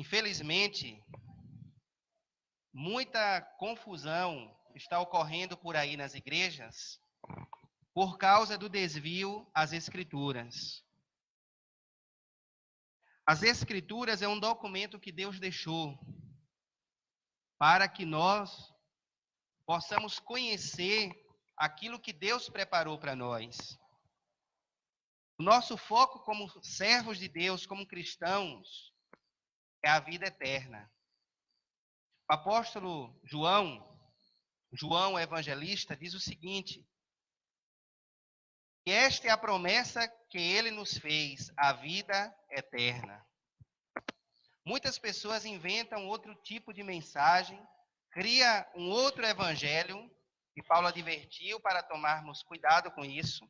Infelizmente, muita confusão está ocorrendo por aí nas igrejas por causa do desvio às Escrituras. As Escrituras é um documento que Deus deixou para que nós possamos conhecer aquilo que Deus preparou para nós. O nosso foco como servos de Deus, como cristãos, é a vida eterna. O apóstolo João evangelista, diz o seguinte: que esta é a promessa que ele nos fez, a vida eterna. Muitas pessoas inventam outro tipo de mensagem, cria um outro evangelho, que Paulo advertiu para tomarmos cuidado com isso.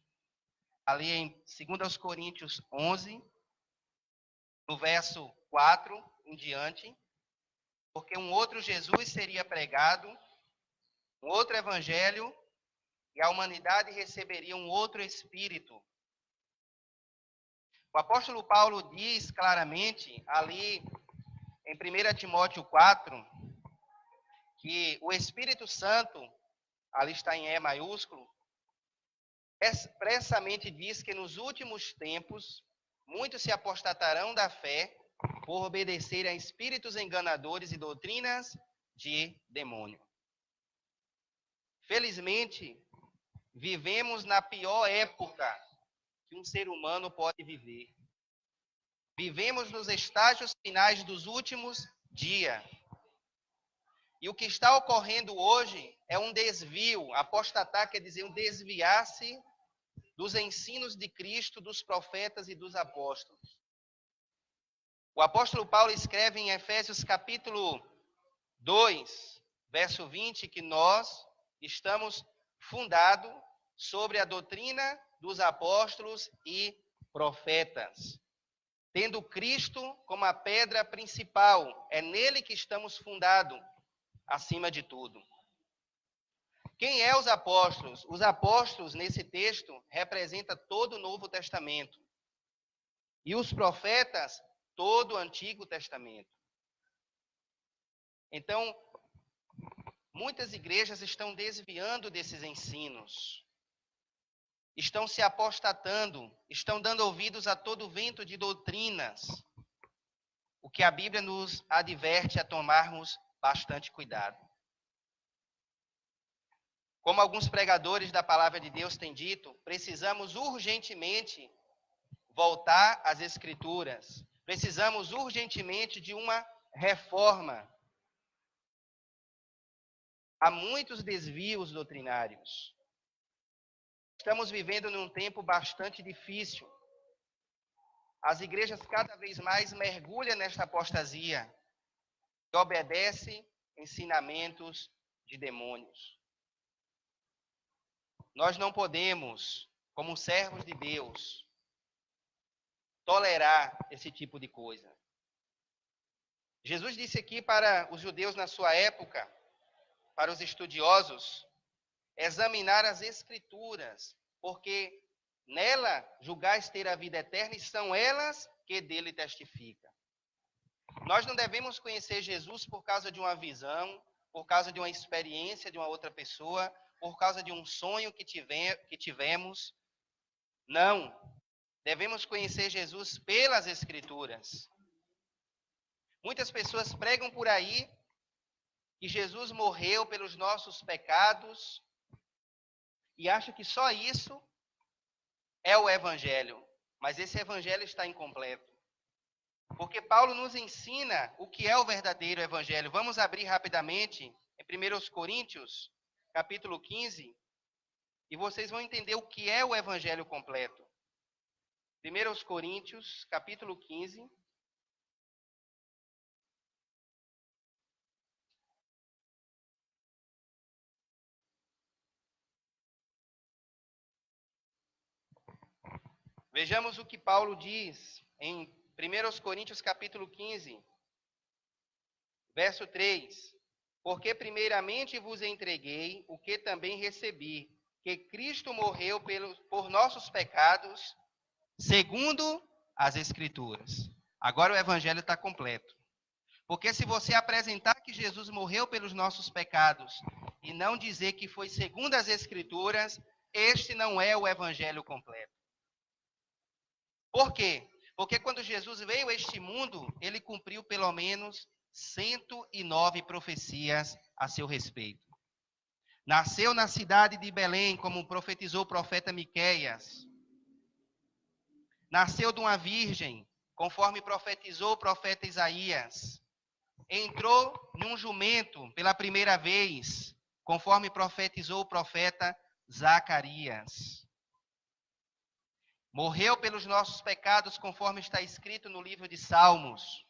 Ali em 2 Coríntios 11, no verso 4 em diante, porque um outro Jesus seria pregado, um outro evangelho, e a humanidade receberia um outro espírito. O apóstolo Paulo diz claramente, ali em 1 Timóteo 4, que o Espírito Santo, ali está em E maiúsculo, expressamente diz que nos últimos tempos, muitos se apostatarão da fé por obedecerem a espíritos enganadores e doutrinas de demônio. Felizmente, vivemos na pior época que um ser humano pode viver. Vivemos nos estágios finais dos últimos dias. E o que está ocorrendo hoje é um desvio. Apostatar quer dizer um desviar-se dos ensinos de Cristo, dos profetas e dos apóstolos. O apóstolo Paulo escreve em Efésios capítulo 2, verso 20, que nós estamos fundados sobre a doutrina dos apóstolos e profetas, tendo Cristo como a pedra principal. É nele que estamos fundados, acima de tudo. Quem é os apóstolos? Os apóstolos, nesse texto, representam todo o Novo Testamento. E os profetas, todo o Antigo Testamento. Então, muitas igrejas estão desviando desses ensinos. Estão se apostatando, estão dando ouvidos a todo vento de doutrinas. O que a Bíblia nos adverte a tomarmos bastante cuidado. Como alguns pregadores da palavra de Deus têm dito, precisamos urgentemente voltar às Escrituras. Precisamos urgentemente de uma reforma. Há muitos desvios doutrinários. Estamos vivendo num tempo bastante difícil. As igrejas cada vez mais mergulham nesta apostasia e obedecem ensinamentos de demônios. Nós não podemos, como servos de Deus, tolerar esse tipo de coisa. Jesus disse aqui para os judeus na sua época, para os estudiosos, examinar as Escrituras, porque nela julgais ter a vida eterna e são elas que dele testificam. Nós não devemos conhecer Jesus por causa de uma visão, por causa de uma experiência de uma outra pessoa, por causa de um sonho que tivemos. Não. Devemos conhecer Jesus pelas Escrituras. Muitas pessoas pregam por aí que Jesus morreu pelos nossos pecados e acham que só isso é o Evangelho. Mas esse Evangelho está incompleto. Porque Paulo nos ensina o que é o verdadeiro Evangelho. Vamos abrir rapidamente em 1 Coríntios, capítulo 15, e vocês vão entender o que é o Evangelho completo. 1 Coríntios, capítulo 15. Vejamos o que Paulo diz em 1 Coríntios, capítulo 15, verso 3. Porque primeiramente vos entreguei o que também recebi, que Cristo morreu por nossos pecados, segundo as Escrituras. Agora o Evangelho está completo. Porque se você apresentar que Jesus morreu pelos nossos pecados e não dizer que foi segundo as Escrituras, este não é o evangelho completo. Por quê? Porque quando Jesus veio a este mundo, ele cumpriu pelo menos 109 profecias a seu respeito. Nasceu na cidade de Belém, como profetizou o profeta Miqueias. Nasceu de uma virgem, conforme profetizou o profeta Isaías. Entrou num jumento pela primeira vez, conforme profetizou o profeta Zacarias. Morreu pelos nossos pecados, conforme está escrito no livro de Salmos.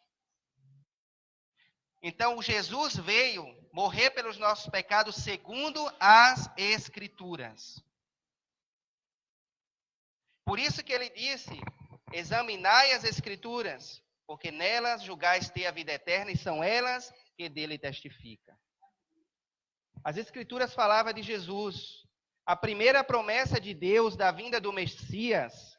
Então, Jesus veio morrer pelos nossos pecados segundo as Escrituras. Por isso que ele disse, examinai as Escrituras, porque nelas julgais ter a vida eterna, e são elas que dele testificam. As Escrituras falavam de Jesus. A primeira promessa de Deus da vinda do Messias,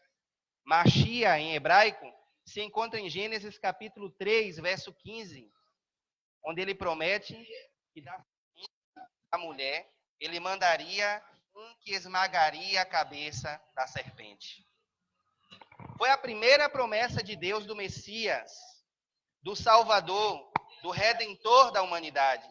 Machia em hebraico, se encontra em Gênesis capítulo 3, verso 15, onde ele promete que da mulher ele mandaria um que esmagaria a cabeça da serpente. Foi a primeira promessa de Deus do Messias, do Salvador, do Redentor da humanidade.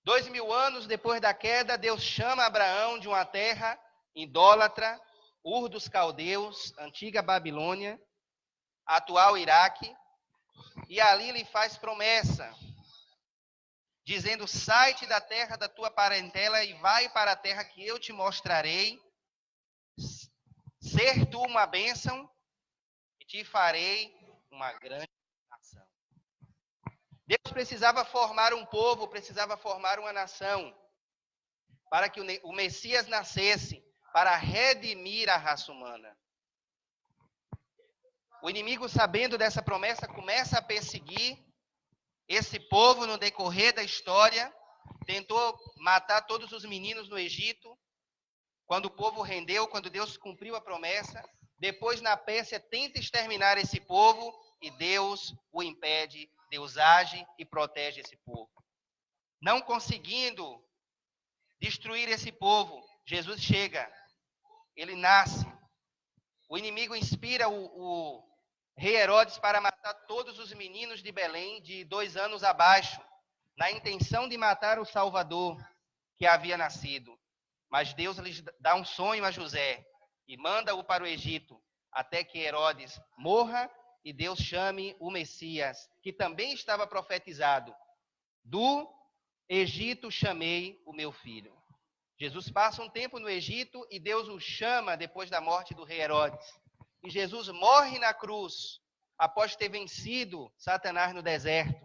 2000 anos depois da queda, Deus chama Abraão de uma terra idólatra, Ur dos Caldeus, antiga Babilônia, atual Iraque, e ali lhe faz promessa, dizendo, sai-te da terra da tua parentela e vai para a terra que eu te mostrarei, ser tu uma bênção e te farei uma grande nação. Deus precisava formar um povo, precisava formar uma nação, para que o Messias nascesse, para redimir a raça humana. O inimigo, sabendo dessa promessa, começa a perseguir esse povo no decorrer da história, tentou matar todos os meninos no Egito, quando o povo rendeu, quando Deus cumpriu a promessa. Depois, na Pérsia, tenta exterminar esse povo e Deus o impede, Deus age e protege esse povo. Não conseguindo destruir esse povo, Jesus chega, ele nasce. O inimigo inspira o rei Herodes para matar todos os meninos de Belém de 2 anos abaixo, na intenção de matar o Salvador que havia nascido. Mas Deus lhes dá um sonho a José e manda-o para o Egito, até que Herodes morra e Deus chame o Messias, que também estava profetizado. Do Egito chamei o meu filho. Jesus passa um tempo no Egito e Deus o chama depois da morte do rei Herodes. E Jesus morre na cruz, após ter vencido Satanás no deserto,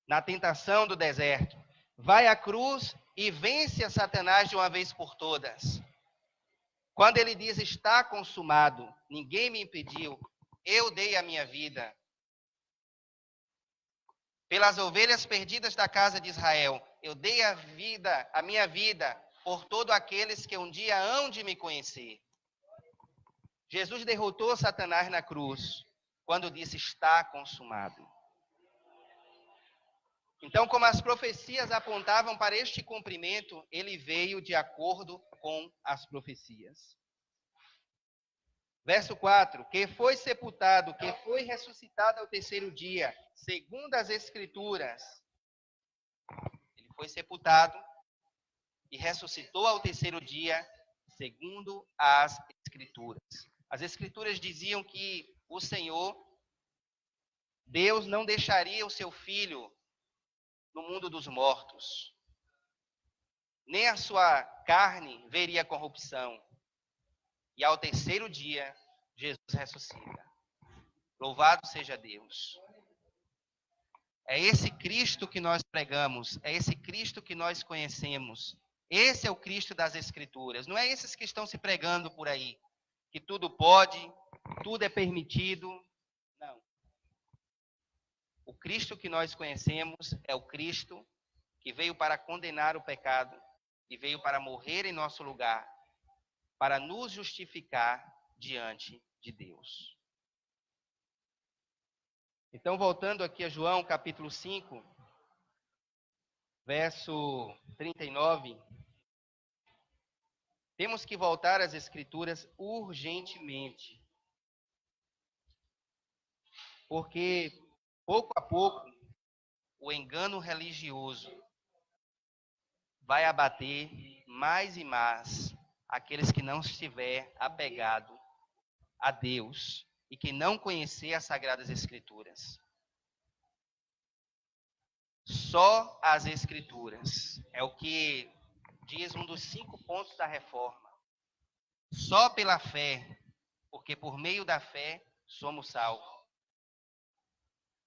na tentação do deserto. Vai à cruz e vence a Satanás de uma vez por todas. Quando ele diz, está consumado, ninguém me impediu, eu dei a minha vida. Pelas ovelhas perdidas da casa de Israel, eu dei a minha vida, por todos aqueles que um dia hão de me conhecer. Jesus derrotou Satanás na cruz, quando disse, está consumado. Então, como as profecias apontavam para este cumprimento, ele veio de acordo com as profecias. Verso 4, que foi sepultado, que foi ressuscitado ao terceiro dia, segundo as Escrituras. Ele foi sepultado e ressuscitou ao terceiro dia, segundo as Escrituras. As Escrituras diziam que o Senhor, Deus, não deixaria o seu Filho no mundo dos mortos. Nem a sua carne veria corrupção. E ao terceiro dia, Jesus ressuscita. Louvado seja Deus. É esse Cristo que nós pregamos, é esse Cristo que nós conhecemos. Esse é o Cristo das Escrituras. Não é esses que estão se pregando por aí, que tudo pode, tudo é permitido. Não. O Cristo que nós conhecemos é o Cristo que veio para condenar o pecado e veio para morrer em nosso lugar, para nos justificar diante de Deus. Então, voltando aqui a João, capítulo 5, verso 39, temos que voltar às Escrituras urgentemente, porque pouco a pouco o engano religioso vai abater mais e mais aqueles que não estiver apegado a Deus e que não conhecer as Sagradas Escrituras. Só as Escrituras. É o que diz um dos 5 pontos da reforma. Só pela fé, porque por meio da fé somos salvos.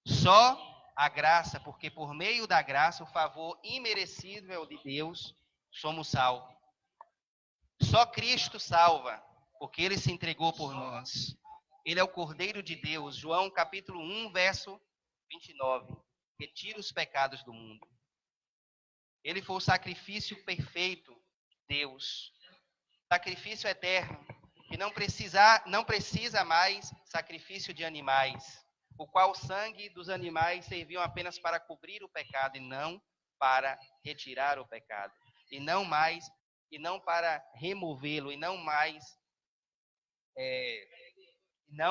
Só a graça, porque por meio da graça, o favor imerecível de Deus, somos salvos. Só Cristo salva, porque Ele se entregou por nós. Ele é o Cordeiro de Deus. João capítulo 1, verso 29. Que tira os pecados do mundo. Ele foi o sacrifício perfeito de Deus. Sacrifício eterno, que não precisa mais sacrifício de animais, o qual o sangue dos animais serviam apenas para cobrir o pecado e não para retirar o pecado, e não para removê-lo, e não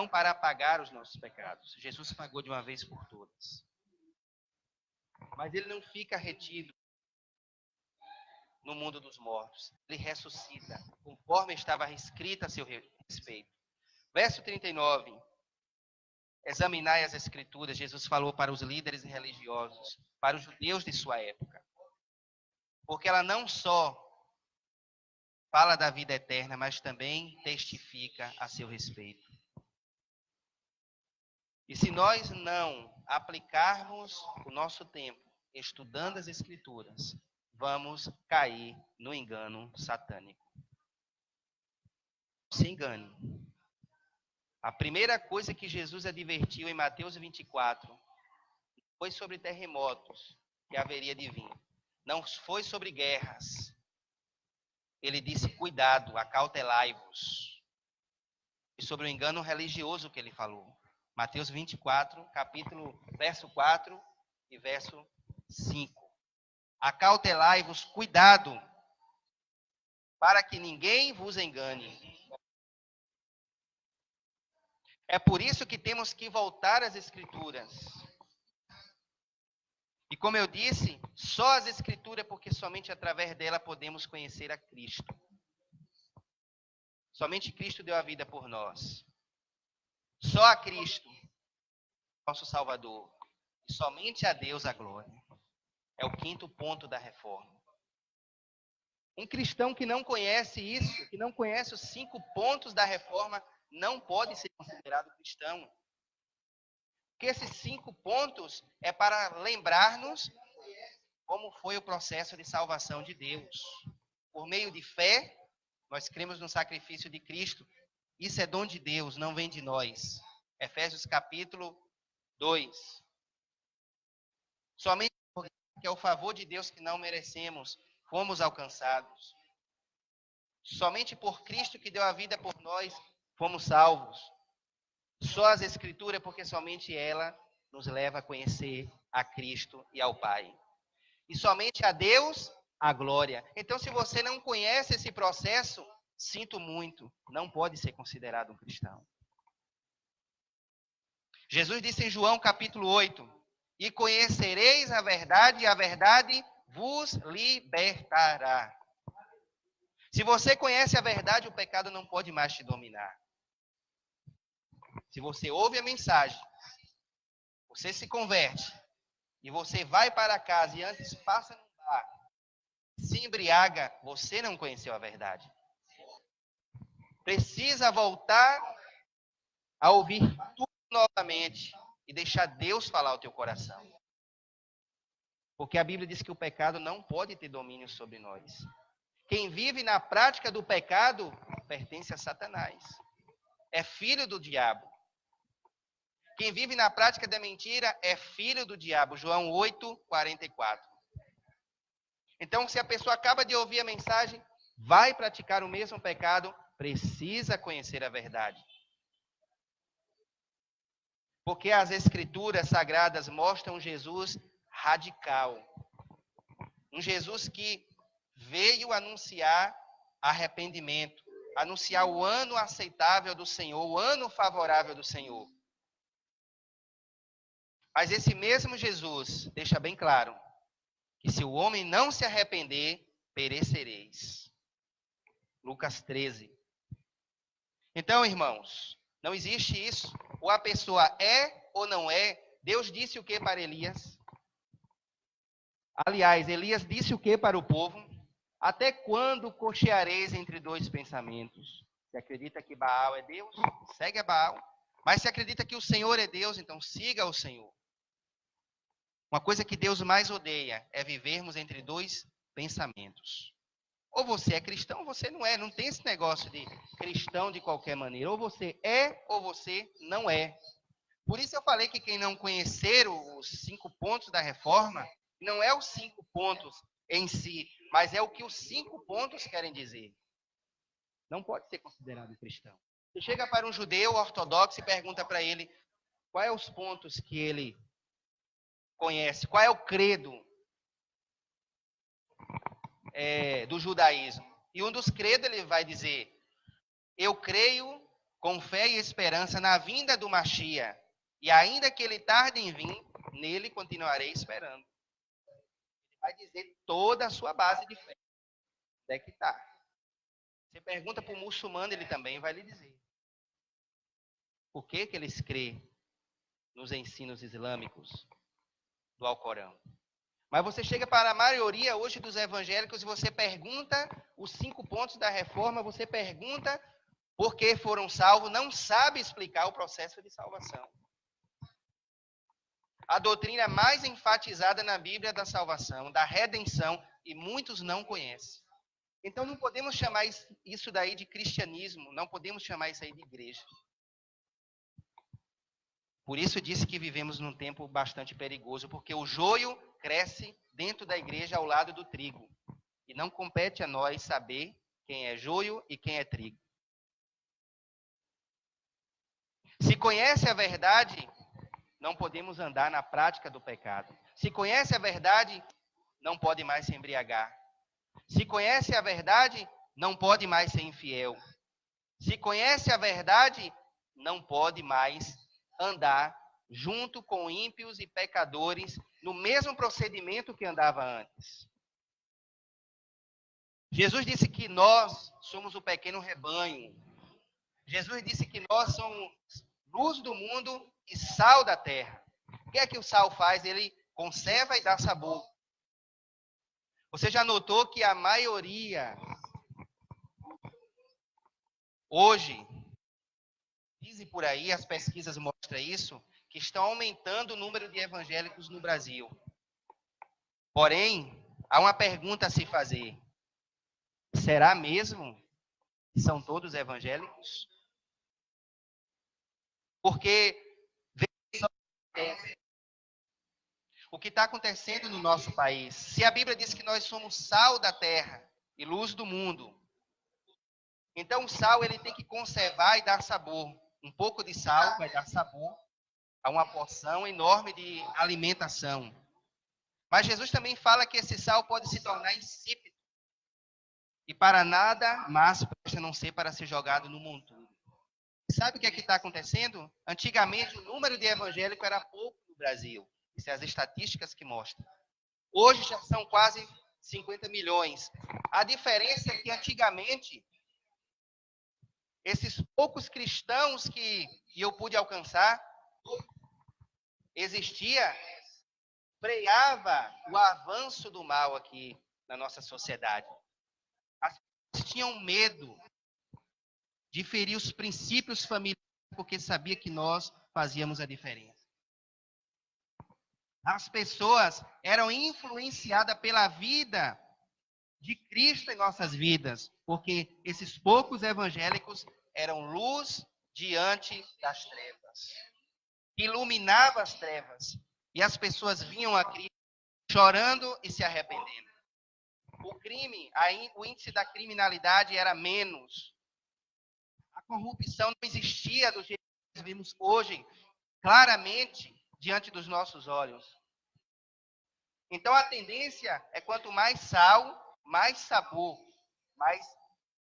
para apagar os nossos pecados. Jesus pagou de uma vez por todas. Mas ele não fica retido no mundo dos mortos. Ele ressuscita, conforme estava escrito a seu respeito. Verso 39. Examinai as Escrituras, Jesus falou para os líderes religiosos, para os judeus de sua época. Porque ela não só fala da vida eterna, mas também testifica a seu respeito. E se nós não aplicarmos o nosso tempo estudando as Escrituras, vamos cair no engano satânico. Se engane. A primeira coisa que Jesus advertiu em Mateus 24 foi sobre terremotos que haveria de vir. Não foi sobre guerras. Ele disse, cuidado, acautelai-vos. E sobre o engano religioso que ele falou. Mateus 24, verso 4 e verso 5. Acautelai-vos, cuidado, para que ninguém vos engane. É por isso que temos que voltar às Escrituras. E como eu disse, só as Escrituras, porque somente através dela podemos conhecer a Cristo. Somente Cristo deu a vida por nós. Só a Cristo, nosso Salvador. E somente a Deus a glória. É o 5º ponto da reforma. Um cristão que não conhece isso, que não conhece os 5 pontos da reforma, não pode ser considerado cristão. Porque esses 5 pontos é para lembrar-nos como foi o processo de salvação de Deus. Por meio de fé, nós cremos no sacrifício de Cristo. Isso é dom de Deus, não vem de nós. Efésios capítulo 2. Somente porque é o favor de Deus que não merecemos, fomos alcançados. Somente por Cristo que deu a vida por nós, fomos salvos. Só as Escrituras, porque somente ela nos leva a conhecer a Cristo e ao Pai. E somente a Deus a glória. Então, se você não conhece esse processo, sinto muito, não pode ser considerado um cristão. Jesus disse em João capítulo 8, e conhecereis a verdade, e a verdade vos libertará. Se você conhece a verdade, o pecado não pode mais te dominar. Se você ouve a mensagem, você se converte, e você vai para casa e antes passa num bar, se embriaga, você não conheceu a verdade. Precisa voltar a ouvir tudo novamente e deixar Deus falar ao teu coração. Porque a Bíblia diz que o pecado não pode ter domínio sobre nós. Quem vive na prática do pecado pertence a Satanás. É filho do diabo. Quem vive na prática da mentira é filho do diabo. João 8, 44. Então, se a pessoa acaba de ouvir a mensagem, vai praticar o mesmo pecado, precisa conhecer a verdade. Porque as Escrituras Sagradas mostram um Jesus radical. Um Jesus que veio anunciar arrependimento, anunciar o ano aceitável do Senhor, o ano favorável do Senhor. Mas esse mesmo Jesus deixa bem claro que se o homem não se arrepender, perecereis. Lucas 13. Então, irmãos, não existe isso. Ou a pessoa é ou não é. Deus disse o que para Elias? Aliás, Elias disse o que para o povo? Até quando cocheareis entre dois pensamentos? Se acredita que Baal é Deus, segue a Baal. Mas se acredita que o Senhor é Deus, então siga o Senhor. Uma coisa que Deus mais odeia é vivermos entre dois pensamentos. Ou você é cristão ou você não é. Não tem esse negócio de cristão de qualquer maneira. Ou você é ou você não é. Por isso eu falei que quem não conhecer os 5 pontos da reforma, não é os 5 pontos em si, mas é o que os 5 pontos querem dizer. Não pode ser considerado cristão. Você chega para um judeu ortodoxo e pergunta para ele quais são os pontos que ele conhece, qual é o credo do judaísmo. E um dos credos ele vai dizer, eu creio com fé e esperança na vinda do Machia, e ainda que ele tarde em vir, nele continuarei esperando. Vai dizer toda a sua base de fé. Onde é que está? Você pergunta para o muçulmano, ele também vai lhe dizer. Por que eles creem nos ensinos islâmicos do Alcorão? Mas você chega para a maioria hoje dos evangélicos e você pergunta os 5 pontos da reforma, você pergunta por que foram salvos, não sabe explicar o processo de salvação. A doutrina mais enfatizada na Bíblia da salvação, da redenção, e muitos não conhecem. Então não podemos chamar isso daí de cristianismo, não podemos chamar isso aí de igreja. Por isso disse que vivemos num tempo bastante perigoso, porque o joio cresce dentro da igreja ao lado do trigo. E não compete a nós saber quem é joio e quem é trigo. Se conhece a verdade, não podemos andar na prática do pecado. Se conhece a verdade, não pode mais se embriagar. Se conhece a verdade, não pode mais ser infiel. Se conhece a verdade, não pode mais andar junto com ímpios e pecadores no mesmo procedimento que andava antes. Jesus disse que nós somos o pequeno rebanho. Jesus disse que nós somos luz do mundo e sal da terra. O que é que o sal faz? Ele conserva e dá sabor. Você já notou que a maioria, hoje, dizem por aí, as pesquisas mostram isso, que estão aumentando o número de evangélicos no Brasil. Porém, há uma pergunta a se fazer. Será mesmo que são todos evangélicos? Porque o que está acontecendo no nosso país, se a Bíblia diz que nós somos sal da terra e luz do mundo, então o sal ele tem que conservar e dar sabor. Um pouco de sal vai dar sabor a uma porção enorme de alimentação. Mas Jesus também fala que esse sal pode se tornar insípido. E para nada mais presta a não ser para ser jogado no monturo. Sabe o que é que está acontecendo? Antigamente o número de evangélicos era pouco no Brasil. Isso é as estatísticas que mostram. Hoje já são quase 50 milhões. A diferença é que antigamente, esses poucos cristãos que eu pude alcançar, freava o avanço do mal aqui na nossa sociedade. As pessoas tinham medo de ferir os princípios familiares, porque sabia que nós fazíamos a diferença. As pessoas eram influenciadas pela vida de Cristo em nossas vidas, porque esses poucos evangélicos eram luz diante das trevas. Iluminava as trevas. E as pessoas vinham a Cristo chorando e se arrependendo. O índice da criminalidade era menos. A corrupção não existia do jeito que nós vimos hoje. claramente diante dos nossos olhos. Então a tendência é quanto mais sal, mais sabor, mais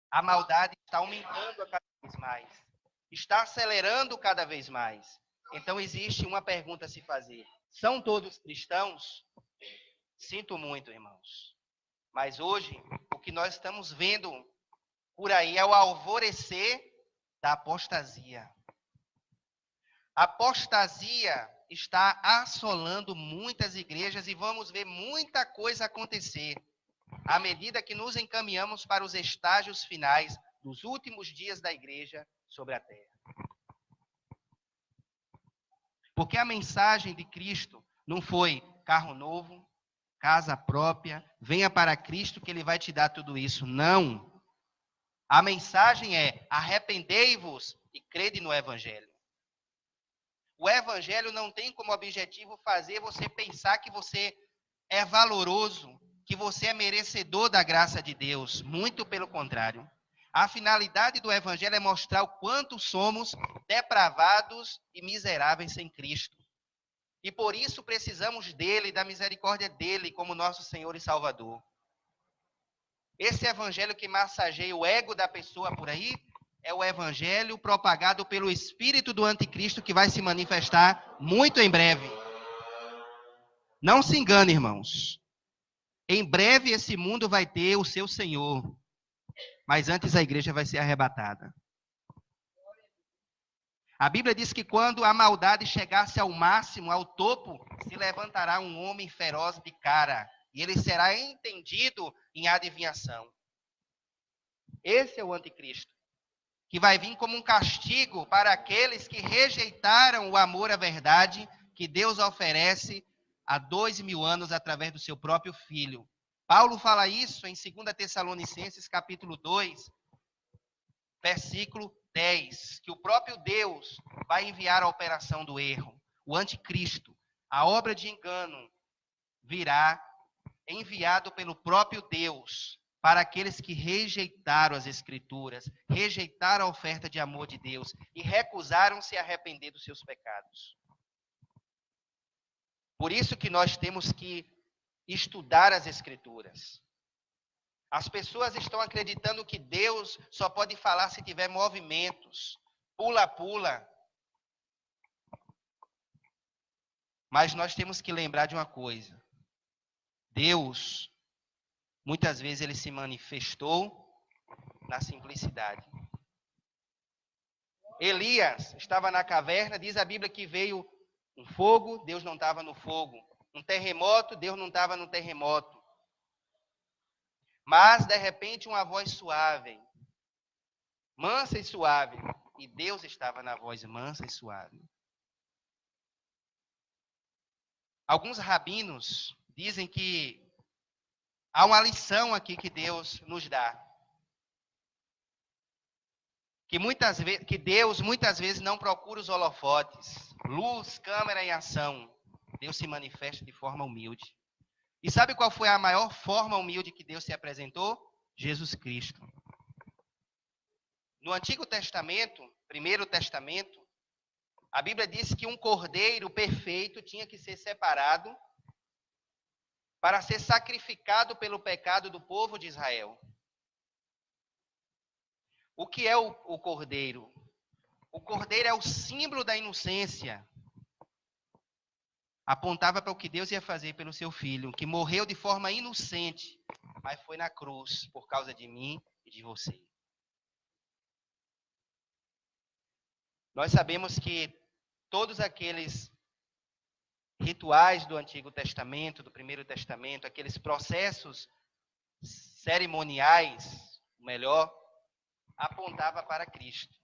a maldade está aumentando a cada vez mais, está acelerando cada vez mais. Então existe uma pergunta a se fazer: são todos cristãos? Sinto muito, irmãos, mas hoje o que nós estamos vendo por aí é o alvorecer da apostasia. A apostasia está assolando muitas igrejas e vamos ver muita coisa acontecer à medida que nos encaminhamos para os estágios finais dos últimos dias da igreja sobre a terra. Porque a mensagem de Cristo não foi carro novo, casa própria, venha para Cristo que Ele vai te dar tudo isso. Não. A mensagem é: arrependei-vos e crede no Evangelho. O Evangelho não tem como objetivo fazer você pensar que você é valoroso, que você é merecedor da graça de Deus. Muito pelo contrário. A finalidade do Evangelho é mostrar o quanto somos depravados e miseráveis sem Cristo. E por isso precisamos dele, da misericórdia dele, como nosso Senhor e Salvador. Esse Evangelho que massageia o ego da pessoa por aí é o Evangelho propagado pelo espírito do anticristo que vai se manifestar muito em breve. Não se engane, irmãos. Em breve esse mundo vai ter o seu Senhor, mas antes a igreja vai ser arrebatada. A Bíblia diz que quando a maldade chegasse ao máximo, ao topo, se levantará um homem feroz de cara, e ele será entendido em adivinhação. Esse é o anticristo, que vai vir como um castigo para aqueles que rejeitaram o amor à verdade que Deus oferece há 2000 anos através do seu próprio Filho. Paulo fala isso em 2 Tessalonicenses, capítulo 2, versículo 10, que o próprio Deus vai enviar a operação do erro, o anticristo, a obra de engano, virá enviado pelo próprio Deus para aqueles que rejeitaram as Escrituras, rejeitaram a oferta de amor de Deus e recusaram se arrepender dos seus pecados. Por isso que nós temos que estudar as Escrituras. As pessoas estão acreditando que Deus só pode falar se tiver movimentos, pula-pula. Mas nós temos que lembrar de uma coisa. Deus, muitas vezes, ele se manifestou na simplicidade. Elias estava na caverna, diz a Bíblia que veio um fogo, Deus não estava no fogo. Um terremoto, Deus não estava no terremoto. Mas, de repente, uma voz suave, mansa e suave, e Deus estava na voz mansa e suave. Alguns rabinos dizem que há uma lição aqui que Deus nos dá. Que Deus muitas vezes não procura os holofotes, luz, câmera e ação. Deus se manifesta de forma humilde. E sabe qual foi a maior forma humilde que Deus se apresentou? Jesus Cristo. No Antigo Testamento, Primeiro Testamento, a Bíblia diz que um cordeiro perfeito tinha que ser separado para ser sacrificado pelo pecado do povo de Israel. O que é o cordeiro? O cordeiro é o símbolo da inocência. Apontava para o que Deus ia fazer pelo seu filho, que morreu de forma inocente, mas foi na cruz por causa de mim e de você. Nós sabemos que todos aqueles rituais do Antigo Testamento, do Primeiro Testamento, aqueles processos cerimoniais, melhor, apontava para Cristo.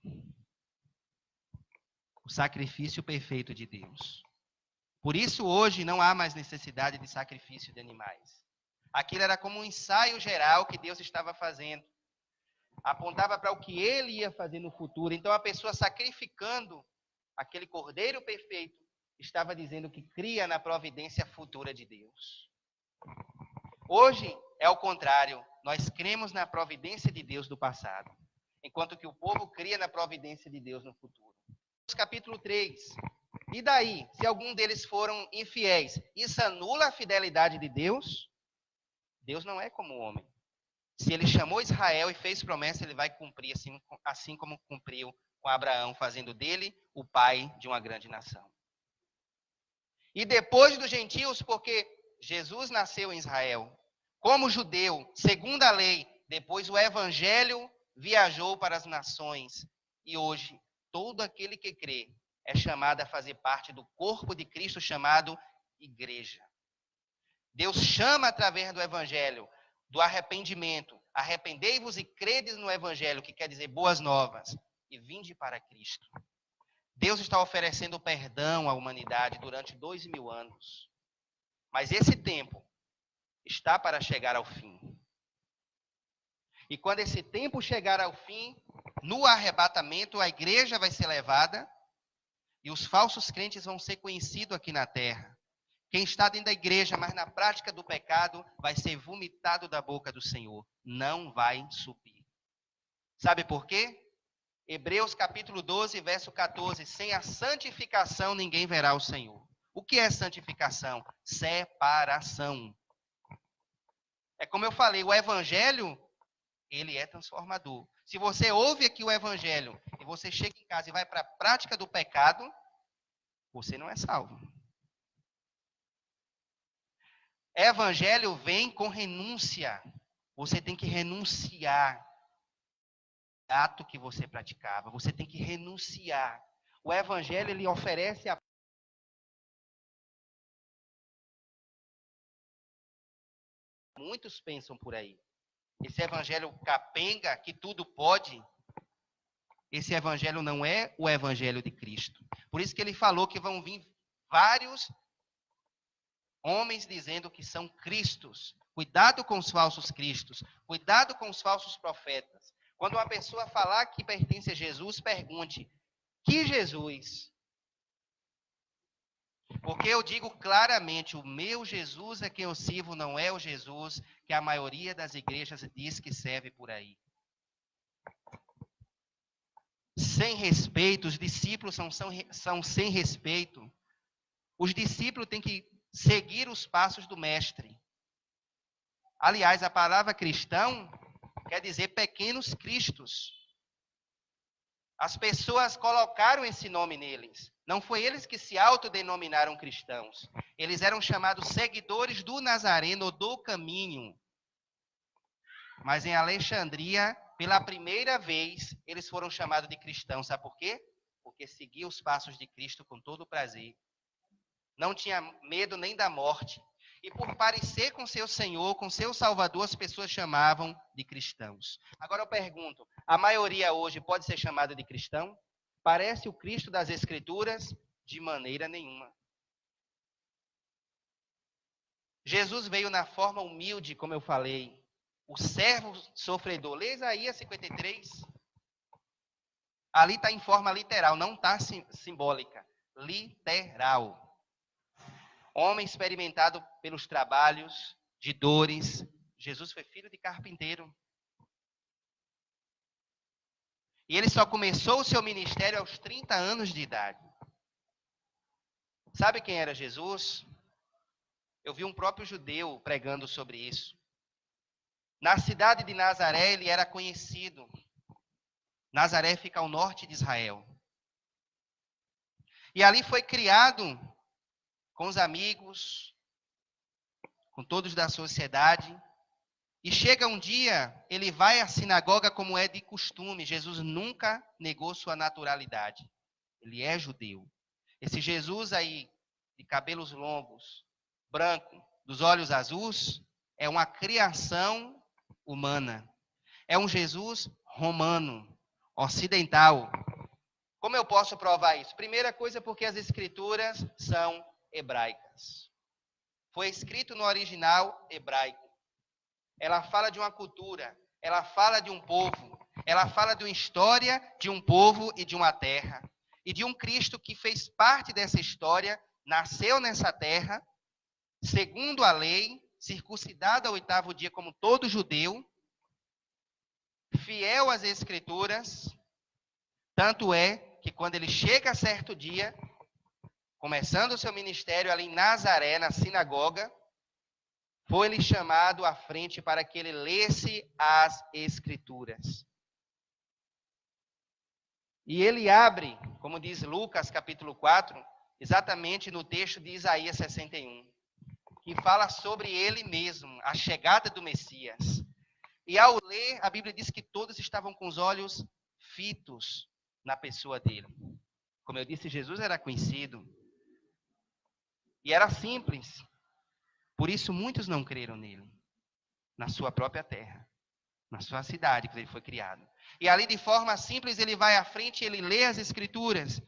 O sacrifício perfeito de Deus. Por isso, hoje, não há mais necessidade de sacrifício de animais. Aquilo era como um ensaio geral que Deus estava fazendo. Apontava para o que ele ia fazer no futuro. Então, a pessoa sacrificando aquele cordeiro perfeito, estava dizendo que cria na providência futura de Deus. Hoje, é o contrário. Nós cremos na providência de Deus do passado, enquanto que o povo cria na providência de Deus no futuro. Capítulo 3. E daí, se algum deles foram infiéis, isso anula a fidelidade de Deus? Deus não é como o homem. Se ele chamou Israel e fez promessa, ele vai cumprir, assim como cumpriu com Abraão, fazendo dele o pai de uma grande nação. E depois dos gentios, porque Jesus nasceu em Israel, como judeu, segundo a lei, depois o evangelho viajou para as nações. E hoje, todo aquele que crê é chamado a fazer parte do corpo de Cristo chamado igreja. Deus chama através do evangelho, do arrependimento. Arrependei-vos e credes no evangelho, que quer dizer boas novas, e vinde para Cristo. Deus está oferecendo perdão à humanidade durante 2000 anos. Mas esse tempo está para chegar ao fim. E quando esse tempo chegar ao fim, no arrebatamento, a igreja vai ser levada e os falsos crentes vão ser conhecidos aqui na terra. Quem está dentro da igreja, mas na prática do pecado, vai ser vomitado da boca do Senhor. Não vai subir. Sabe por quê? Hebreus capítulo 12, verso 14. Sem a santificação ninguém verá o Senhor. O que é santificação? Separação. É como eu falei, o evangelho, ele é transformador. Se você ouve aqui o evangelho e você chega em casa e vai para a prática do pecado, você não é salvo. Evangelho vem com renúncia. Você tem que renunciar ao ato que você praticava. Você tem que renunciar. O evangelho, ele oferece a... Muitos pensam por aí. Esse evangelho capenga, que tudo pode, esse evangelho não é o evangelho de Cristo. Por isso que ele falou que vão vir vários homens dizendo que são cristos. Cuidado com os falsos cristos. Cuidado com os falsos profetas. Quando uma pessoa falar que pertence a Jesus, pergunte: que Jesus? Porque eu digo claramente, o meu Jesus a quem eu sirvo não é o Jesus que a maioria das igrejas diz que serve por aí. Sem respeito, os discípulos são sem respeito. Os discípulos têm que seguir os passos do mestre. Aliás, a palavra cristão quer dizer pequenos cristos. As pessoas colocaram esse nome neles. Não foi eles que se autodenominaram cristãos. Eles eram chamados seguidores do Nazareno, do caminho. Mas em Alexandria, pela primeira vez, eles foram chamados de cristãos. Sabe por quê? Porque seguiam os passos de Cristo com todo prazer. Não tinha medo nem da morte. E por parecer com seu Senhor, com seu Salvador, as pessoas chamavam de cristãos. Agora eu pergunto, a maioria hoje pode ser chamada de cristão? Parece o Cristo das Escrituras? De maneira nenhuma. Jesus veio na forma humilde, como eu falei. O servo sofredor. Lê Isaías 53. Ali está em forma literal, não está simbólica. Literal. Homem experimentado pelos trabalhos, de dores. Jesus foi filho de carpinteiro. E ele só começou o seu ministério aos 30 anos de idade. Sabe quem era Jesus? Eu vi um próprio judeu pregando sobre isso. Na cidade de Nazaré, ele era conhecido. Nazaré fica ao norte de Israel. E ali foi criado com os amigos, com todos da sociedade. E chega um dia, ele vai à sinagoga como é de costume. Jesus nunca negou sua naturalidade. Ele é judeu. Esse Jesus aí, de cabelos longos, branco, dos olhos azuis, é uma criação humana. É um Jesus romano, ocidental. Como eu posso provar isso? Primeira coisa, porque as escrituras são hebraicas. Foi escrito no original hebraico. Ela fala de uma cultura, ela fala de um povo, ela fala de uma história de um povo e de uma terra. E de um Cristo que fez parte dessa história, nasceu nessa terra, segundo a lei, circuncidado ao 8º dia como todo judeu, fiel às escrituras, tanto é que quando ele chega a certo dia, começando o seu ministério ali em Nazaré, na sinagoga, foi-lhe chamado à frente para que ele lesse as Escrituras. E ele abre, como diz Lucas capítulo 4, exatamente no texto de Isaías 61, que fala sobre ele mesmo, a chegada do Messias. E ao ler, a Bíblia diz que todos estavam com os olhos fitos na pessoa dele. Como eu disse, Jesus era conhecido. E era simples. Por isso muitos não creram nele, na sua própria terra, na sua cidade que ele foi criado. E ali de forma simples ele vai à frente, ele lê as Escrituras.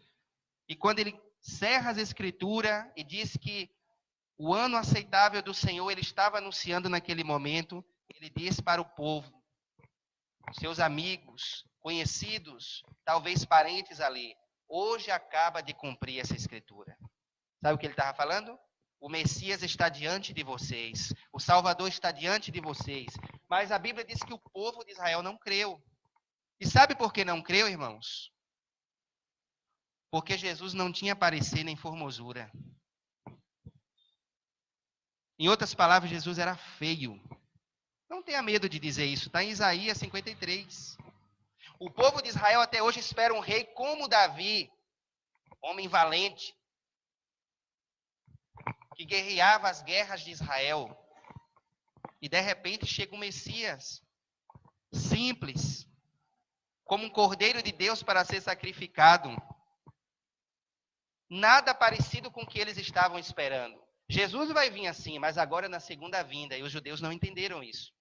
E quando ele cerra as Escrituras e diz que o ano aceitável do Senhor ele estava anunciando naquele momento, ele diz para o povo, seus amigos, conhecidos, talvez parentes ali, hoje acaba de cumprir essa Escritura. Sabe o que ele estava falando? O Messias está diante de vocês. O Salvador está diante de vocês. Mas a Bíblia diz que o povo de Israel não creu. E sabe por que não creu, irmãos? Porque Jesus não tinha parecer nem formosura. Em outras palavras, Jesus era feio. Não tenha medo de dizer isso. Está em Isaías 53. O povo de Israel até hoje espera um rei como Davi, homem valente, que guerreava as guerras de Israel. E de repente chega o Messias, simples, como um cordeiro de Deus para ser sacrificado. Nada parecido com o que eles estavam esperando. Jesus vai vir assim, mas agora na segunda vinda, e os judeus não entenderam isso.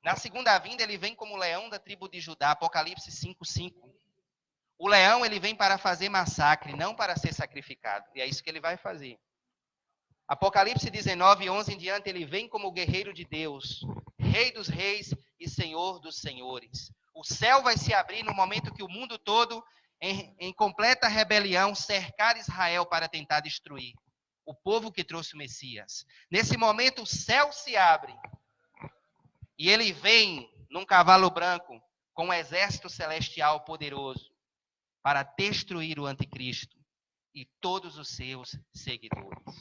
Na segunda vinda ele vem como leão da tribo de Judá, Apocalipse 5:5. O leão ele vem para fazer massacre, não para ser sacrificado. E é isso que ele vai fazer. Apocalipse 19:11 em diante, ele vem como guerreiro de Deus, Rei dos reis e Senhor dos senhores. O céu vai se abrir no momento que o mundo todo, em completa rebelião, cercar Israel para tentar destruir o povo que trouxe o Messias. Nesse momento, o céu se abre e ele vem num cavalo branco com um exército celestial poderoso para destruir o anticristo e todos os seus seguidores.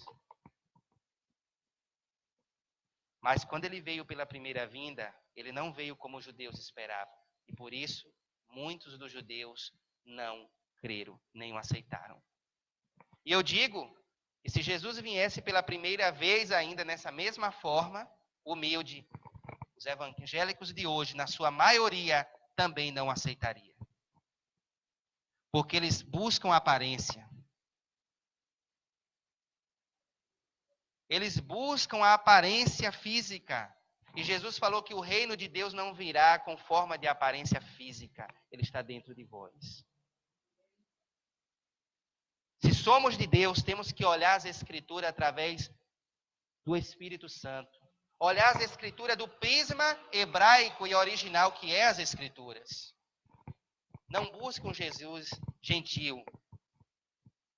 Mas quando ele veio pela primeira vinda, ele não veio como os judeus esperavam. E por isso, muitos dos judeus não creram, nem o aceitaram. E eu digo, que se Jesus viesse pela primeira vez ainda nessa mesma forma, humilde, os evangélicos de hoje, na sua maioria, também não aceitariam. Porque eles buscam aparência. Eles buscam a aparência física. E Jesus falou que o reino de Deus não virá com forma de aparência física. Ele está dentro de vós. Se somos de Deus, temos que olhar as Escrituras através do Espírito Santo. Olhar as Escrituras do prisma hebraico e original que é as Escrituras. Não busque um Jesus gentil.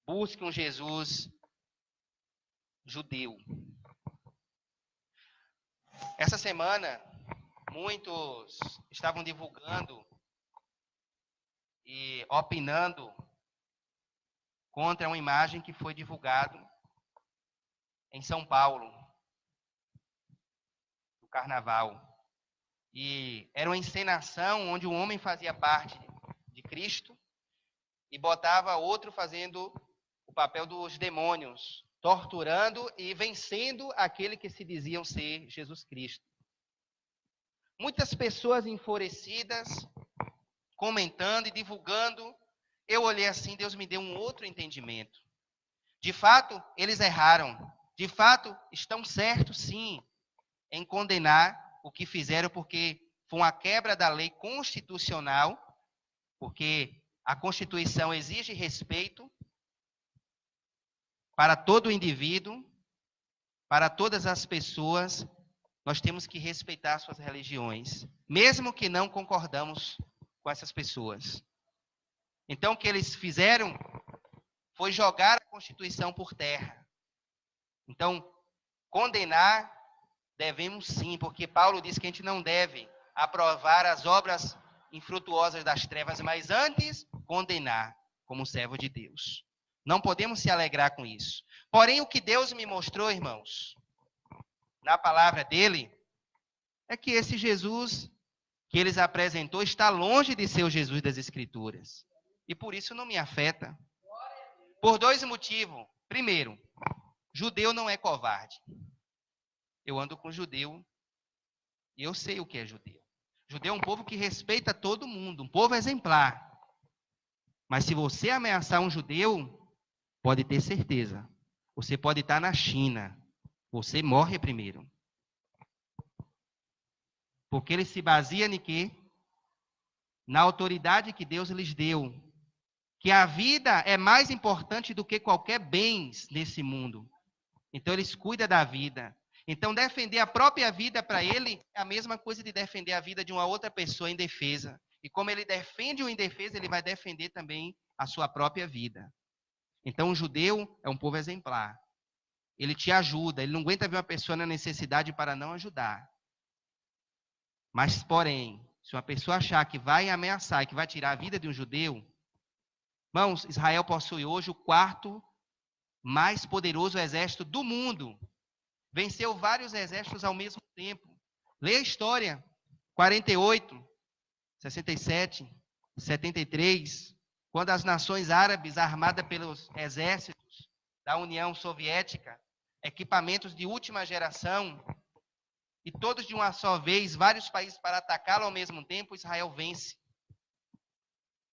Busque um Jesus judeu. Essa semana, muitos estavam divulgando e opinando contra uma imagem que foi divulgada em São Paulo, no Carnaval. E era uma encenação onde um homem fazia parte de Cristo e botava outro fazendo o papel dos demônios, torturando e vencendo aquele que se diziam ser Jesus Cristo. Muitas pessoas enfurecidas, comentando e divulgando. Eu olhei assim, Deus me deu um outro entendimento. De fato, eles erraram. De fato, estão certos, sim, em condenar o que fizeram, porque foi uma quebra da lei constitucional, porque a Constituição exige respeito para todo indivíduo, para todas as pessoas. Nós temos que respeitar suas religiões, mesmo que não concordamos com essas pessoas. Então, o que eles fizeram foi jogar a Constituição por terra. Então, condenar devemos sim, porque Paulo diz que a gente não deve aprovar as obras infrutuosas das trevas, mas antes condenar como servo de Deus. Não podemos se alegrar com isso. Porém, o que Deus me mostrou, irmãos, na palavra dele, é que esse Jesus que eles apresentou está longe de ser o Jesus das Escrituras. E por isso não me afeta. Por dois motivos. Primeiro, judeu não é covarde. Eu ando com judeu e eu sei o que é judeu. Judeu é um povo que respeita todo mundo, um povo exemplar. Mas se você ameaçar um judeu, pode ter certeza. Você pode estar na China. Você morre primeiro. Porque ele se baseia em quê? Na autoridade que Deus lhes deu. Que a vida é mais importante do que qualquer bens nesse mundo. Então eles cuidam da vida. Então defender a própria vida para ele é a mesma coisa de defender a vida de uma outra pessoa em defesa. E como ele defende o indefeso, ele vai defender também a sua própria vida. Então o judeu é um povo exemplar. Ele te ajuda, ele não aguenta ver uma pessoa na necessidade para não ajudar. Mas, porém, se uma pessoa achar que vai ameaçar e que vai tirar a vida de um judeu, irmãos, Israel possui hoje o quarto mais poderoso exército do mundo. Venceu vários exércitos ao mesmo tempo. Leia a história. 48, 67, 73, quando as nações árabes, armadas pelos exércitos da União Soviética, equipamentos de última geração, e todos de uma só vez, vários países para atacá-lo ao mesmo tempo, Israel vence.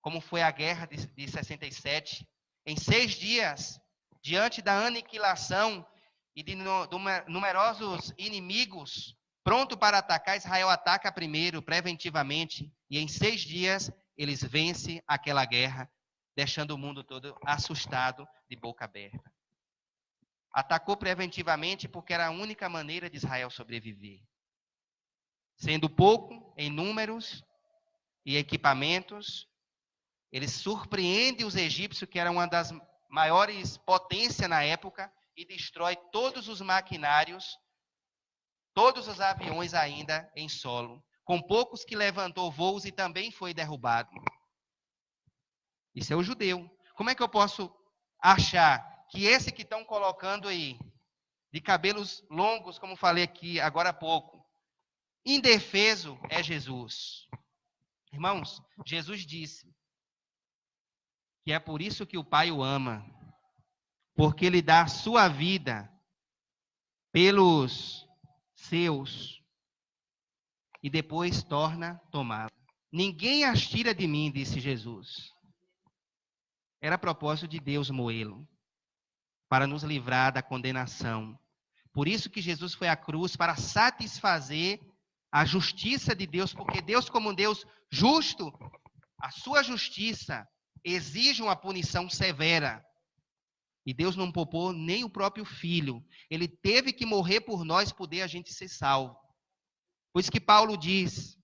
Como foi a guerra de 67. Em 6 dias, diante da aniquilação e de numerosos inimigos, pronto para atacar, Israel ataca primeiro, preventivamente, e em 6 dias eles vencem aquela guerra, deixando o mundo todo assustado, de boca aberta. Atacou preventivamente porque era a única maneira de Israel sobreviver. Sendo pouco em números e equipamentos, ele surpreende os egípcios, que eram uma das maiores potências na época, e destrói todos os maquinários, todos os aviões ainda em solo, com poucos que levantou voos e também foi derrubado. Isso é o judeu. Como é que eu posso achar que esse que estão colocando aí, de cabelos longos, como falei aqui agora há pouco, indefeso, é Jesus? Irmãos, Jesus disse que é por isso que o Pai o ama, porque ele dá a sua vida pelos seus e depois torna tomá-la. Ninguém as tira de mim, disse Jesus. Era propósito de Deus moê-lo, para nos livrar da condenação. Por isso que Jesus foi à cruz, para satisfazer a justiça de Deus, porque Deus, como Deus justo, a sua justiça exige uma punição severa. E Deus não poupou nem o próprio Filho. Ele teve que morrer por nós, poder a gente ser salvo. Por isso que Paulo diz,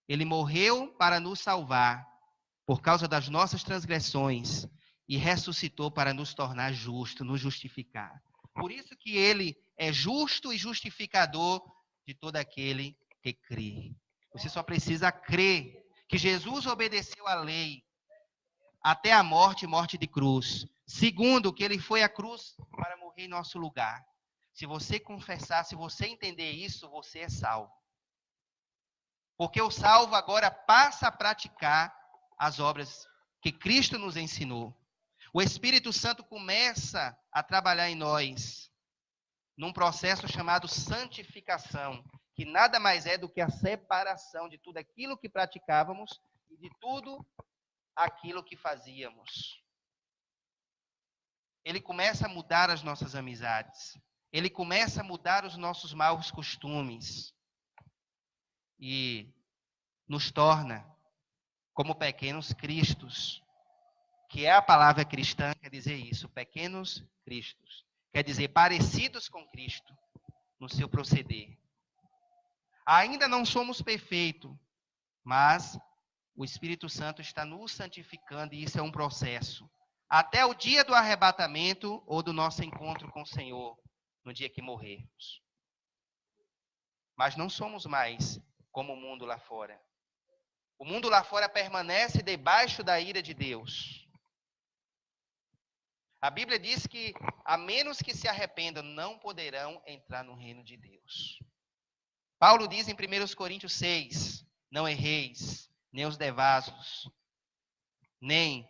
ele morreu para nos salvar, por causa das nossas transgressões, e ressuscitou para nos tornar justos, nos justificar. Por isso que ele é justo e justificador de todo aquele que crê. Você só precisa crer que Jesus obedeceu à lei até a morte e morte de cruz. Segundo, que ele foi à cruz para morrer em nosso lugar. Se você confessar, se você entender isso, você é salvo. Porque o salvo agora passa a praticar as obras que Cristo nos ensinou. O Espírito Santo começa a trabalhar em nós num processo chamado santificação, que nada mais é do que a separação de tudo aquilo que praticávamos e de tudo aquilo que fazíamos. Ele começa a mudar as nossas amizades. Ele começa a mudar os nossos maus costumes. E nos torna como pequenos cristos, que é a palavra cristã, quer dizer isso, pequenos cristos. Quer dizer, parecidos com Cristo no seu proceder. Ainda não somos perfeitos, mas o Espírito Santo está nos santificando e isso é um processo. Até o dia do arrebatamento ou do nosso encontro com o Senhor, no dia que morrermos. Mas não somos mais como o mundo lá fora. O mundo lá fora permanece debaixo da ira de Deus. A Bíblia diz que, a menos que se arrependam, não poderão entrar no reino de Deus. Paulo diz em 1 Coríntios 6, não erreis, nem os devassos, nem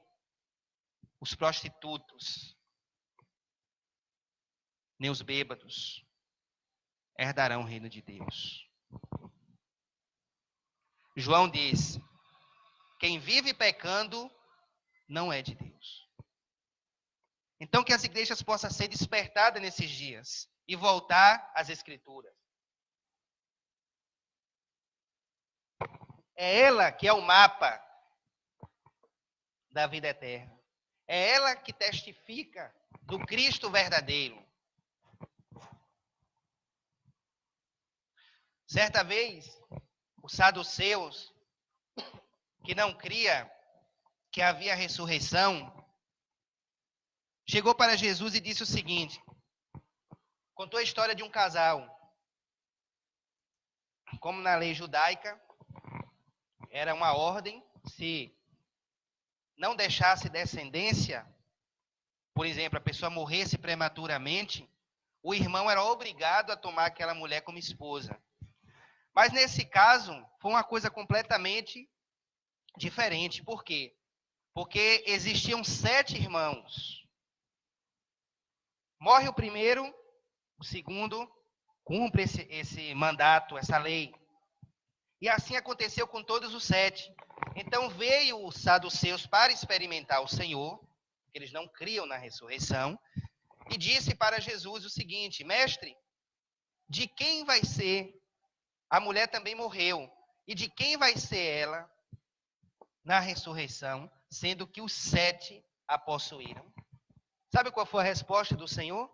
os prostitutos, nem os bêbados herdarão o reino de Deus. João diz, quem vive pecando não é de Deus. Então que as igrejas possam ser despertadas nesses dias e voltar às Escrituras. É ela que é o mapa da vida eterna. É ela que testifica do Cristo verdadeiro. Certa vez, os saduceus, que não cria que havia ressurreição, chegou para Jesus e disse o seguinte, contou a história de um casal. Como na lei judaica, era uma ordem, se não deixasse descendência, por exemplo, a pessoa morresse prematuramente, o irmão era obrigado a tomar aquela mulher como esposa. Mas nesse caso, foi uma coisa completamente diferente. Por quê? Porque existiam 7 irmãos. Morre o primeiro, o segundo cumpre esse mandato, essa lei. E assim aconteceu com todos os 7. Então veio os saduceus para experimentar o Senhor, porque eles não criam na ressurreição, e disse para Jesus o seguinte, mestre, de quem vai ser? A mulher também morreu. E de quem vai ser ela na ressurreição, sendo que os 7 a possuíram? Sabe qual foi a resposta do Senhor?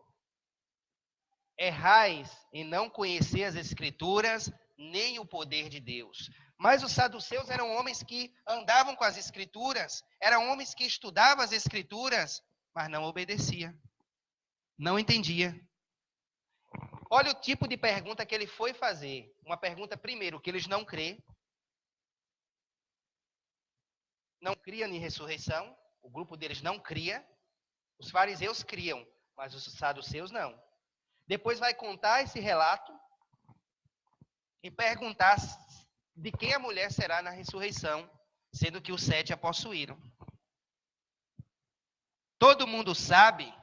Errais em não conhecer as Escrituras, nem o poder de Deus. Mas os saduceus eram homens que andavam com as Escrituras, eram homens que estudavam as Escrituras, mas não obedeciam, não entendia. Olha o tipo de pergunta que ele foi fazer. Uma pergunta, primeiro, que eles não crêem. Não criam em ressurreição. O grupo deles não cria. Os fariseus criam, mas os saduceus não. Depois vai contar esse relato e perguntar de quem a mulher será na ressurreição, sendo que os 7 a possuíram. Todo mundo sabe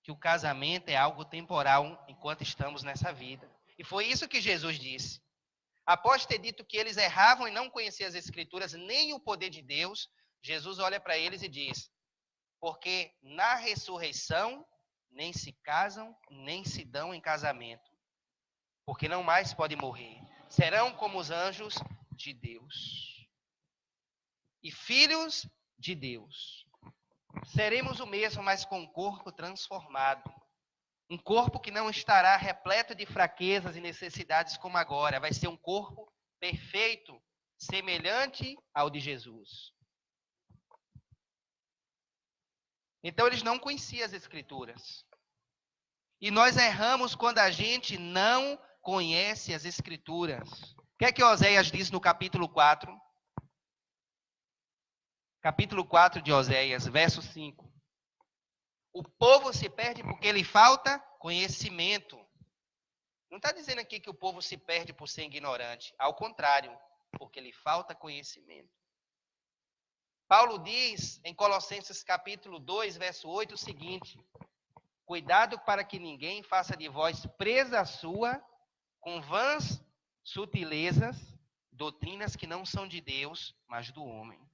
que o casamento é algo temporal enquanto estamos nessa vida. E foi isso que Jesus disse. Após ter dito que eles erravam e não conheciam as Escrituras, nem o poder de Deus, Jesus olha para eles e diz, porque na ressurreição nem se casam, nem se dão em casamento, porque não mais podem morrer. Serão como os anjos de Deus. E filhos de Deus. Seremos o mesmo, mas com um corpo transformado. Um corpo que não estará repleto de fraquezas e necessidades como agora. Vai ser um corpo perfeito, semelhante ao de Jesus. Então eles não conheciam as Escrituras. E nós erramos quando a gente não conhece as Escrituras. O que é que Oséias diz no capítulo 4? Capítulo 4 de Oséias, verso 5. O povo se perde porque lhe falta conhecimento. Não está dizendo aqui que o povo se perde por ser ignorante. Ao contrário, porque lhe falta conhecimento. Paulo diz em Colossenses capítulo 2, verso 8, o seguinte. Cuidado para que ninguém faça de vós presa sua com vãs sutilezas, doutrinas que não são de Deus, mas do homem.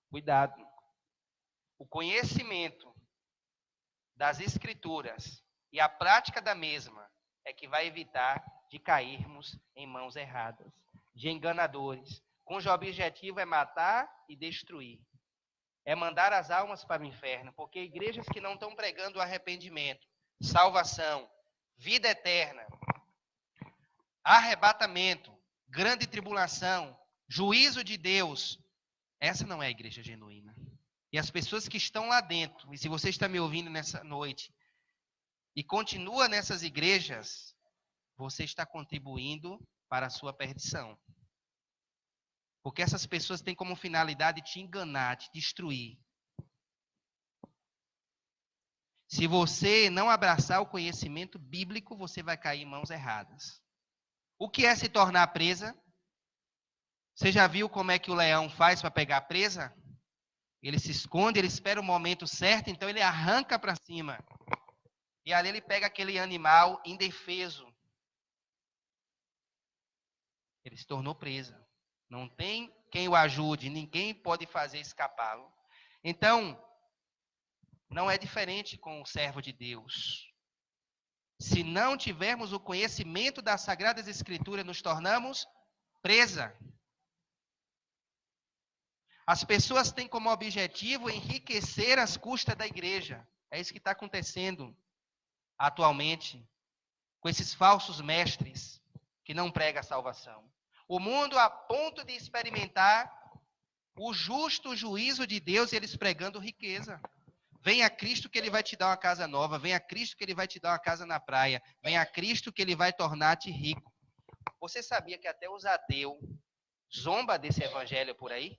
Cuidado. O conhecimento das Escrituras e a prática da mesma é que vai evitar de cairmos em mãos erradas, de enganadores, cujo objetivo é matar e destruir. É mandar as almas para o inferno, porque igrejas que não estão pregando arrependimento, salvação, vida eterna, arrebatamento, grande tribulação, juízo de Deus, essa não é a igreja genuína. E as pessoas que estão lá dentro, e se você está me ouvindo nessa noite, e continua nessas igrejas, você está contribuindo para a sua perdição. Porque essas pessoas têm como finalidade te enganar, te destruir. Se você não abraçar o conhecimento bíblico, você vai cair em mãos erradas. O que é se tornar presa? Você já viu como é que o leão faz para pegar a presa? Ele se esconde, ele espera o momento certo, então ele arranca para cima. E ali ele pega aquele animal indefeso. Ele se tornou presa. Não tem quem o ajude, ninguém pode fazer escapá-lo. Então, não é diferente com o servo de Deus. Se não tivermos o conhecimento das Sagradas Escrituras, nos tornamos presa. As pessoas têm como objetivo enriquecer às custas da igreja. É isso que está acontecendo atualmente com esses falsos mestres que não pregam a salvação. O mundo a ponto de experimentar o justo juízo de Deus e eles pregando riqueza. Venha a Cristo que ele vai te dar uma casa nova. Venha a Cristo que ele vai te dar uma casa na praia. Venha a Cristo que ele vai tornar-te rico. Você sabia que até os ateus zombam desse evangelho por aí?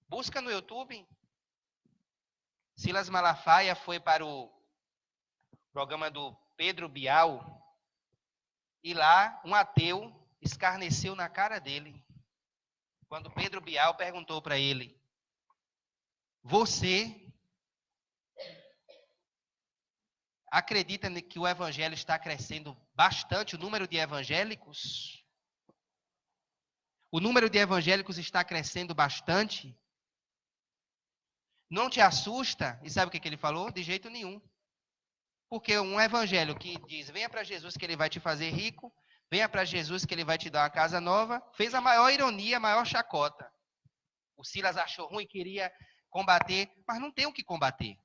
Busca no YouTube. Silas Malafaia foi para o programa do Pedro Bial e lá um ateu escarneceu na cara dele. Quando Pedro Bial perguntou para ele: você acredita que o evangelho está crescendo bastante, o número de evangélicos? O número de evangélicos está crescendo bastante? Não te assusta? E sabe o que ele falou? De jeito nenhum. Porque um evangelho que diz, venha para Jesus que ele vai te fazer rico, venha para Jesus que ele vai te dar uma casa nova, fez a maior ironia, a maior chacota. O Silas achou ruim, queria combater, mas não tem o que combater.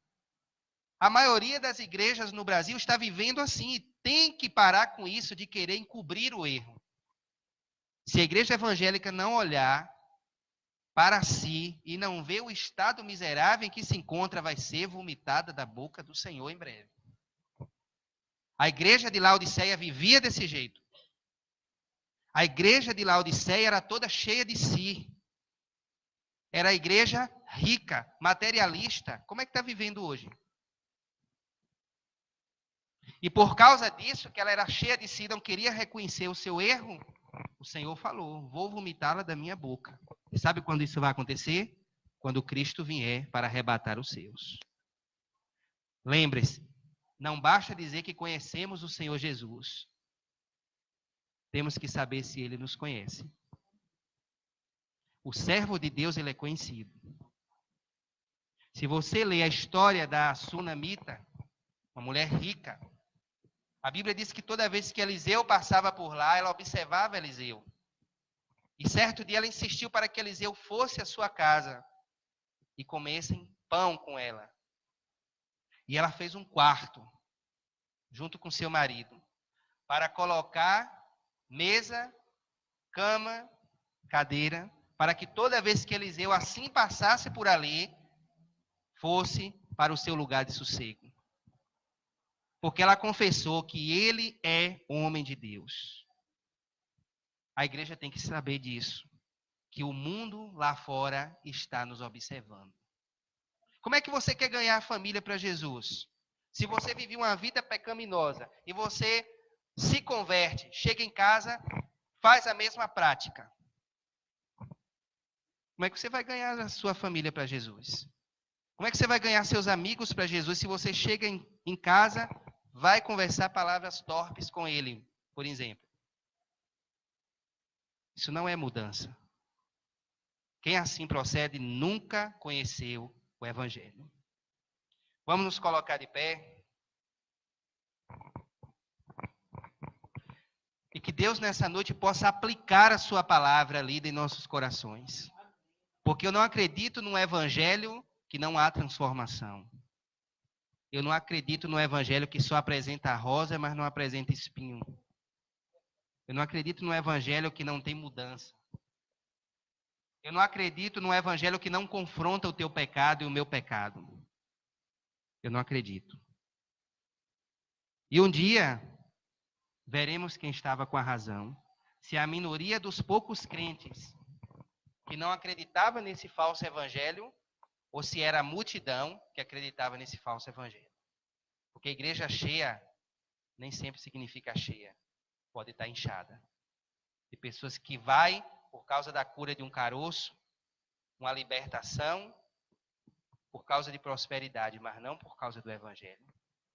A maioria das igrejas no Brasil está vivendo assim, e tem que parar com isso de querer encobrir o erro. Se a igreja evangélica não olhar para si e não ver o estado miserável em que se encontra, vai ser vomitada da boca do Senhor em breve. A igreja de Laodiceia vivia desse jeito. A igreja de Laodiceia era toda cheia de si. Era a igreja rica, materialista. Como é que está vivendo hoje? E por causa disso, que ela era cheia de si, não queria reconhecer o seu erro, o Senhor falou, vou vomitá-la da minha boca. E sabe quando isso vai acontecer? Quando Cristo vier para arrebatar os seus. Lembre-se, não basta dizer que conhecemos o Senhor Jesus. Temos que saber se Ele nos conhece. O servo de Deus, ele é conhecido. Se você ler a história da Sunamita, uma mulher rica, a Bíblia diz que toda vez que Eliseu passava por lá, ela observava Eliseu. E certo dia ela insistiu para que Eliseu fosse à sua casa e comessem pão com ela. E ela fez um quarto, junto com seu marido, para colocar mesa, cama, cadeira, para que toda vez que Eliseu assim passasse por ali, fosse para o seu lugar de sossego. Porque ela confessou que ele é homem de Deus. A igreja tem que saber disso, que o mundo lá fora está nos observando. Como é que você quer ganhar a família para Jesus? Se você vive uma vida pecaminosa e você se converte, chega em casa, faz a mesma prática. Como é que você vai ganhar a sua família para Jesus? Como é que você vai ganhar seus amigos para Jesus se você chega em casa, vai conversar palavras torpes com ele, por exemplo? Isso não é mudança. Quem assim procede nunca conheceu o Evangelho. Vamos nos colocar de pé. E que Deus nessa noite possa aplicar a sua palavra lida em nossos corações. Porque eu não acredito num Evangelho que não há transformação. Eu não acredito no Evangelho que só apresenta a rosa, mas não apresenta espinho. Eu não acredito no Evangelho que não tem mudança. Eu não acredito no Evangelho que não confronta o teu pecado e o meu pecado. Eu não acredito. E um dia, veremos quem estava com a razão. Se a minoria dos poucos crentes que não acreditava nesse falso evangelho, ou se era a multidão que acreditava nesse falso evangelho. Porque igreja cheia nem sempre significa cheia. Pode estar inchada. De pessoas que vai por causa da cura de um caroço, uma libertação, por causa de prosperidade, mas não por causa do evangelho.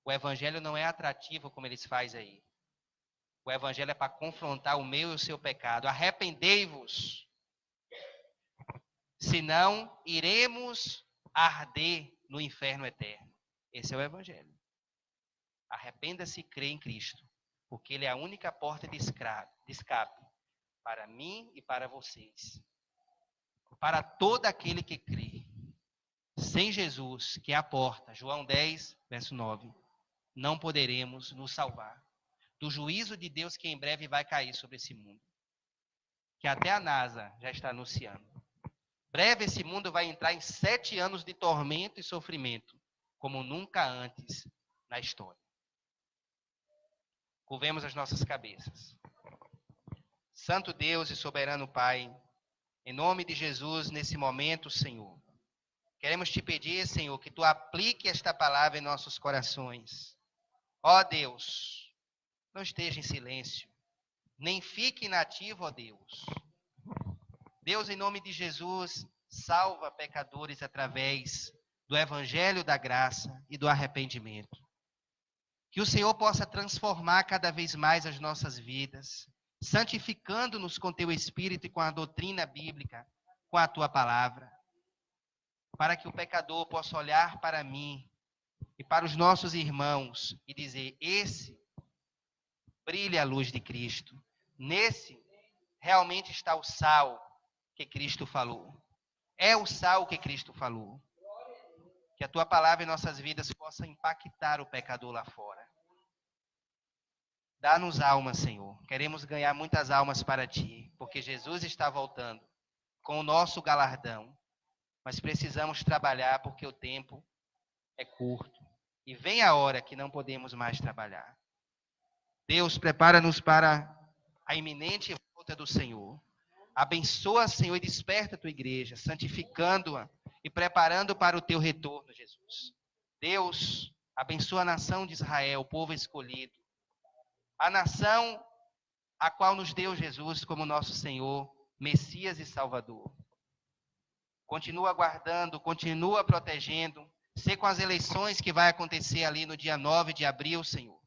O evangelho não é atrativo como eles fazem aí. O evangelho é para confrontar o meu e o seu pecado. Arrependei-vos, senão iremos arder no inferno eterno. Esse é o evangelho. Arrependa-se e crê em Cristo, porque Ele é a única porta de escape para mim e para vocês. Para todo aquele que crê. Sem Jesus, que é a porta, João 10, verso 9, não poderemos nos salvar do juízo de Deus que em breve vai cair sobre esse mundo. Que até a NASA já está anunciando. Breve esse mundo vai entrar em 7 anos de tormento e sofrimento, como nunca antes na história. Curvemos as nossas cabeças. Santo Deus e soberano Pai, em nome de Jesus, nesse momento, Senhor, queremos te pedir, Senhor, que tu aplique esta palavra em nossos corações. Ó Deus, não esteja em silêncio, nem fique inativo, ó Deus. Deus, em nome de Jesus, salva pecadores através do evangelho da graça e do arrependimento. Que o Senhor possa transformar cada vez mais as nossas vidas, santificando-nos com teu Espírito e com a doutrina bíblica, com a tua palavra, para que o pecador possa olhar para mim e para os nossos irmãos e dizer: esse brilha a luz de Cristo, nesse realmente está o sal que Cristo falou. É o sal que Cristo falou. Que a tua palavra em nossas vidas possa impactar o pecador lá fora. Dá-nos almas, Senhor. Queremos ganhar muitas almas para ti, porque Jesus está voltando com o nosso galardão. Mas precisamos trabalhar porque o tempo é curto. E vem a hora que não podemos mais trabalhar. Deus, prepara-nos para a iminente volta do Senhor. Abençoa, Senhor, e desperta a tua igreja, santificando-a e preparando para o teu retorno, Jesus. Deus, abençoa a nação de Israel, o povo escolhido. A nação a qual nos deu Jesus como nosso Senhor, Messias e Salvador. Continua guardando, continua protegendo. Sei com as eleições que vai acontecer ali no dia 9 de abril, Senhor.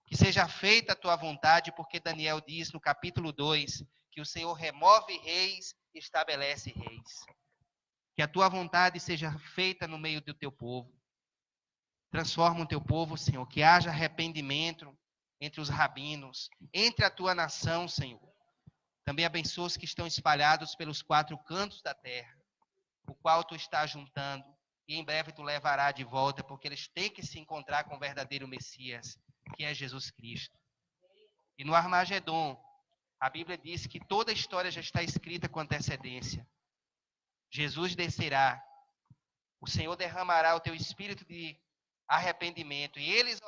Que seja feita a tua vontade, porque Daniel diz no capítulo 2 que o Senhor remove reis e estabelece reis. Que a tua vontade seja feita no meio do teu povo. Transforma o teu povo, Senhor. Que haja arrependimento entre os rabinos, entre a tua nação, Senhor. Também abençoa os que estão espalhados pelos 4 cantos da terra, o qual tu estás juntando, e em breve tu levará de volta, porque eles têm que se encontrar com o verdadeiro Messias, que é Jesus Cristo. E no Armagedon, a Bíblia diz que toda a história já está escrita com antecedência. Jesus descerá, o Senhor derramará o teu espírito de arrependimento, e eles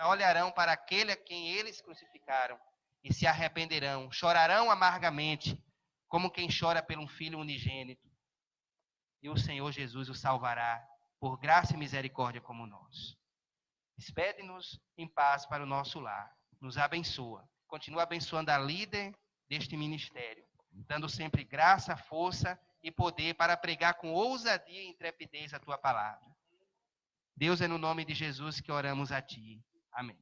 olharão para aquele a quem eles crucificaram, e se arrependerão, chorarão amargamente, como quem chora por um filho unigênito. E o Senhor Jesus o salvará, por graça e misericórdia como nós. Despede-nos em paz para o nosso lar. Nos abençoa. Continua abençoando a líder deste ministério, dando sempre graça, força e poder para pregar com ousadia e intrepidez a tua palavra. Deus, é no nome de Jesus que oramos a ti. Amém.